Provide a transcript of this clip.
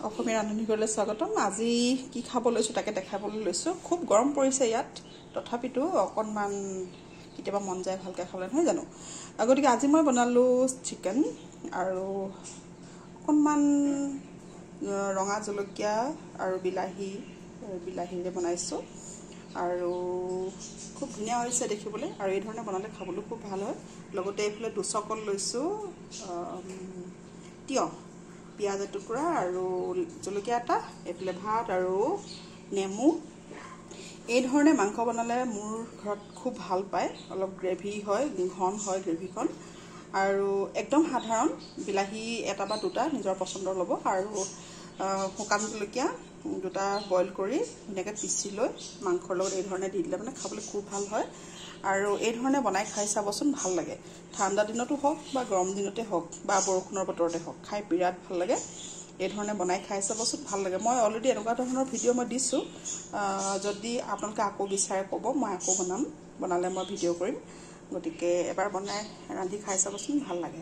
অসমীয়া ৰান্ধনীঘৰলৈ স্বাগতম। আজি কি খাব লৈছোঁ তাকে দেখাবলৈ লৈছোঁ। খুব গৰম পৰিছে ইয়াত, তথাপিতো অকণমান কেতিয়াবা মন যায় ভালকৈ খাবলৈ, নহয় জানো? গতিকে আজি মই বনালোঁ চিকেন আৰু অকণমান ৰঙা জলকীয়া আৰু বিলাহীৰে বনাইছোঁ আৰু খুব ধুনীয়া হৈছে দেখিবলৈ, আৰু এই ধৰণে বনালে খাবলৈ খুব ভাল হয়। লগতে এইফালে দুচকল লৈছোঁ তিয়ঁহ, পিঁয়াজ এটুকুৰা আৰু জলকীয়া এটা, এইফালে ভাত আৰু নেমু। এই ধৰণে মাংস বনালে মোৰ ঘৰত খুব ভাল পায়, অলপ গ্ৰেভি হয়, ঘন হয় গ্ৰেভিখন, আৰু একদম সাধাৰণ। বিলাহী এটা বা দুটা নিজৰ পচন্দৰ ল'ব, আৰু শুকান জলকীয়া দুটা বইল কৰি ধুনীয়াকৈ পিচি লৈ মাংসৰ লগত এই ধৰণে দি দিলে মানে খাবলৈ খুব ভাল হয়। আৰু এই ধৰণে বনাই খাই চাবচোন, ভাল লাগে। ঠাণ্ডা দিনতো হওক বা গৰম দিনতে হওক বা বৰষুণৰ বতৰতে হওক, খাই বিৰাট ভাল লাগে। এই ধৰণে বনাই খাই চাবচোন, ভাল লাগে। মই অলৰেডি এনেকুৱা ধৰণৰ ভিডিঅ' মই দিছোঁ, যদি আপোনালোকে আকৌ বিচাৰে ক'ব, মই আকৌ বনালে মই ভিডিঅ' কৰিম। গতিকে এবাৰ বনাই ৰান্ধি খাই চাবচোন, ভাল লাগে।